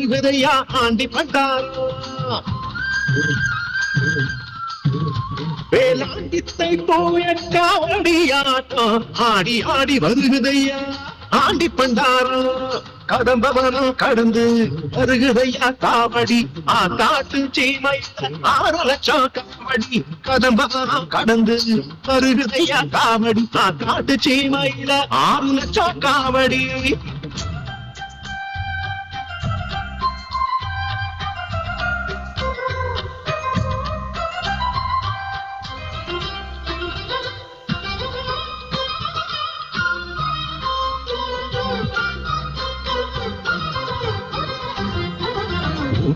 வருகதையா aunty Bhandara வேளாண்டித்தை போய காவடியாட்டம் ஆடி ஆடி வருகுதையா aunty Bhandara Kadambavanam கடந்து வருகுதையா காவடி காட்டு சீமை 6 லட்சம் காவடி கடம்பவனம் கடந்து வருகுதையா காவடி காட்டு சீமையில 6 லட்சம் காவடி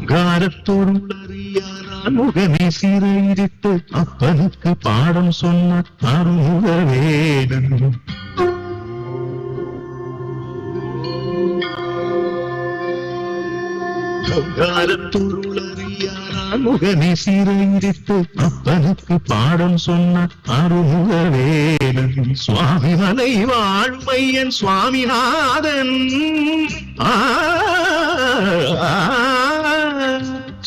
காரத்தொருளறியாரான் முகமே சிறையிட்டு அப்பனுக்கு பாடம் சொன்ன அருமுக வேடன் காரத்தொருளறியாரான் முகமே சிறையிட்டு அப்பனுக்கு பாடம் சொன்ன அருமுக வேடன் சுவாமி மலை வாழ்மையன் சுவாமிநாதன்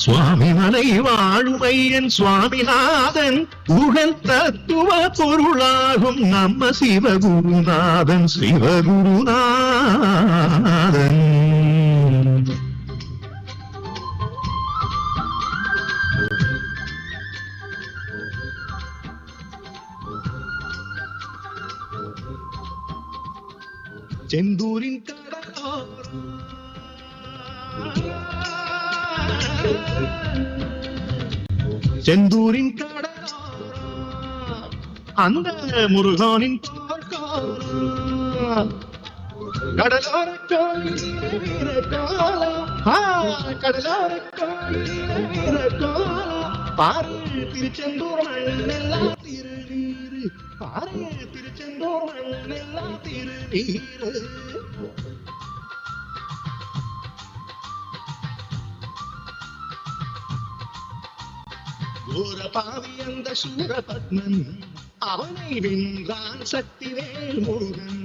சுவாமி மலை வாழுமையன் சுவாமிநாதன் புகழ் தத்துவ பொருளாகும் நம்ம சிவகுருநாதன் சிவகுருநாதன் செந்தூரின் கடலோரம் செந்தூரின் கடலோரம் அந்த முருகனின் கடலோர கோயில் கடலோர கோயில் பாரு திருச்செந்தூர் மண்ணெல்லாம் திருநீரு பாரு திருச்செந்தூர் மண்ணெல்லாம் திருநீரு பாவி அந்த சூரபத்மன் அவனை வென்றான் சக்திவேல் முருகன்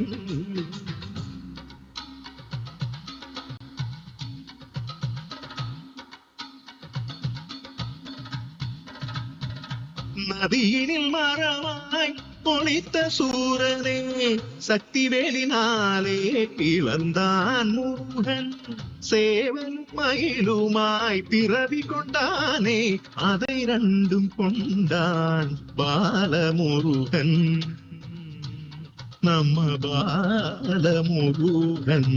நதியினில் மரமாய் பொழித்த சூரனே சக்திவேலினாலே பிளந்தான் முருகன் சேவன் மயிலுமாய் பிறவி கொண்டானே அதை ரெண்டும் கொண்டான் பாலமுருகன் நம்ம பாலமுருகன்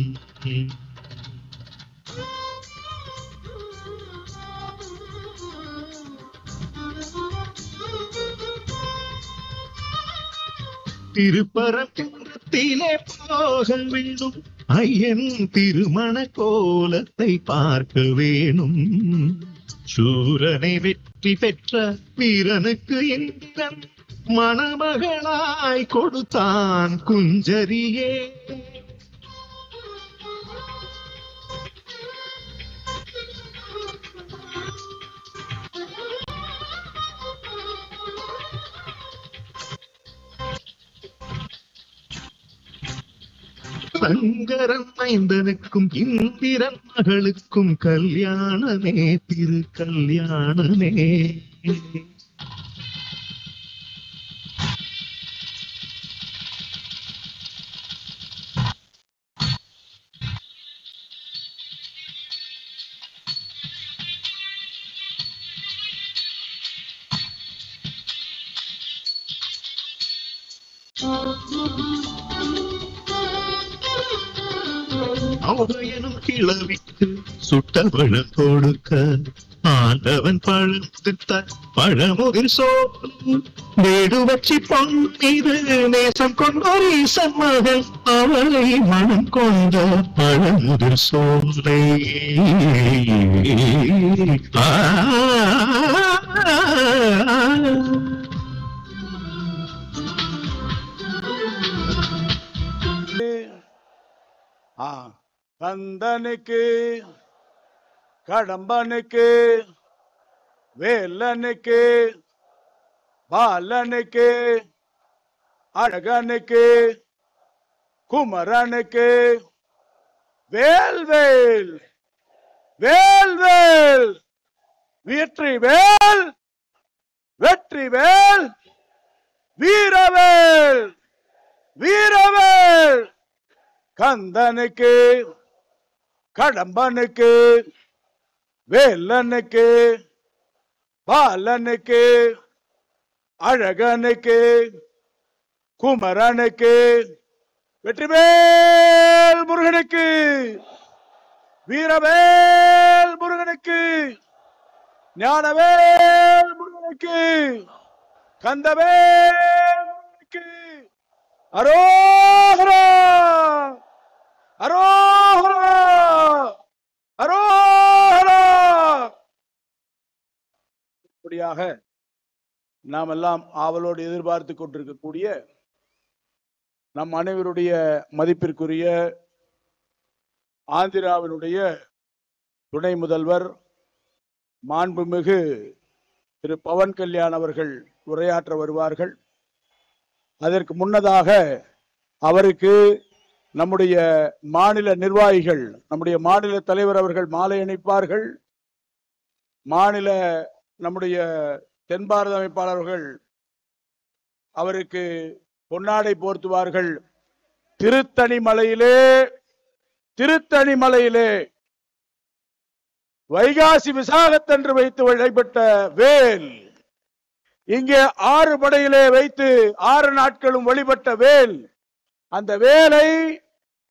திருப்பரங்குன்றத்திலே போக வேண்டும் ஐயன் திருமண கோலத்தை பார்க்க வேணும் சூரனை வெற்றி பெற்ற வீரனுக்கு இந்திரன் மணமகளாய் கொடுத்தான் குஞ்சரியே சங்கரன் மைந்தனுக்கும் இந்திரன் மகளுக்கும் கல்யாணமே திரு கல்யாணமே அவனும் கிளவிக்கு சுட்டபழம் கொடுக்க ஆண்டவன் பழுத்த பழமுதிர் சோறு வேடு வச்சி பொன்மீது நேசம் கொண்டோர் ஈசன் மகள் அவளை மனம் கொண்ட பழமுதிர் சோலை கந்தனுக்கு கடம்பனுக்கு வேலனுக்கு பாலனுக்கு அழகனுக்கு குமரனுக்கு வேல்வேல் வேல் வேல் வெற்றி வேல் வெற்றி வேல் வீரவேல் வீரவேல் கந்தனுக்கு கடம்பனுக்கு வேலனுக்கு பாலனுக்கு அழகனுக்கு குமரனுக்கு வெற்றிவேல் முருகனுக்கு வீரவேல் முருகனுக்கு ஞானவேல் முருகனுக்கு கந்தவேல் முருகனுக்கு அரோகரா அரோகரா அரோகரா. இப்படியாக நாம் எல்லாம் ஆவலோடு எதிர்பார்த்து கொண்டிருக்கக்கூடிய நம் அனைவருடைய மதிப்பிற்குரிய ஆந்திராவினுடைய துணை முதல்வர் மாண்புமிகு திரு பவன் கல்யாண் அவர்கள் உரையாற்ற வருவார்கள். அதற்கு முன்னதாக அவருக்கு நம்முடைய மாநில நிர்வாகிகள், நம்முடைய மாநில தலைவர் அவர்கள் மாலை அணிப்பார்கள். மாநில நம்முடைய தென் பாரத அமைப்பாளர்கள் அவருக்கு பொன்னாடை போர்த்துவார்கள். திருத்தணிமலையிலே வைகாசி விசாகத்தன்று வைத்து வழிபட்ட வேல், இங்கே 6 படையிலே வைத்து 6 நாட்களும் வழிபட்ட வேல், அந்த வேலை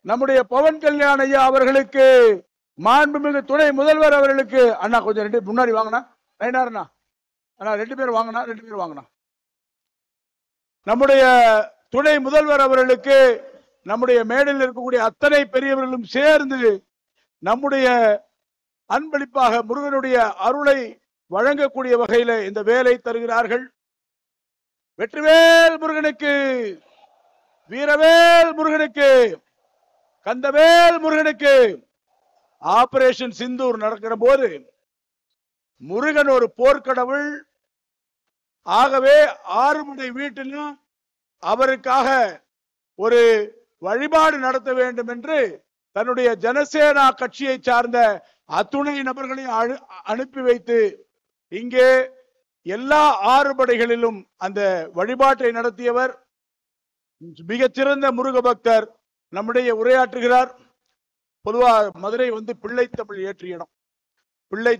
நம்முடைய பவன் கல்யாண் ஐயா அவர்களுக்கு, மாண்புமிகு துணை முதல்வர் அவர்களுக்கு, அண்ணா கொஞ்சம் 2 முன்னாடி வாங்கினா நைனாருண்ணா, அண்ணா 2 பேர் வாங்கினா நம்முடைய துணை முதல்வர் அவர்களுக்கு, நம்முடைய மேடையில் இருக்கக்கூடிய அத்தனை பெரியவர்களும் சேர்ந்து நம்முடைய அன்பளிப்பாக முருகனுடைய அருளை வழங்கக்கூடிய வகையில் இந்த வேலை தருகிறார்கள். வெற்றிவேல் முருகனுக்கு, வீரவேல் முருகனுக்கு, கந்தவேல் முருகனுக்கு. ஆபரேஷன் சிந்தூர் நடக்கிற போது முருகன் ஒரு போர்க்கடவுள், ஆகவே ஆறுபடை வீட்டிலும் அவருக்காக ஒரு வழிபாடு நடத்த வேண்டும் என்று தன்னுடைய ஜனசேனா கட்சியை சார்ந்த அத்துணை நபர்களையும் அனுப்பி வைத்து இங்கே எல்லா 6 படைகளிலும் அந்த வழிபாட்டை நடத்தியவர் மிகச்சிறந்த முருக பக்தர் நம்முடைய உரையாற்றுகிறார். பொதுவா மதுரை பிள்ளை தமிழ் ஏற்றிய இடம். பிள்ளை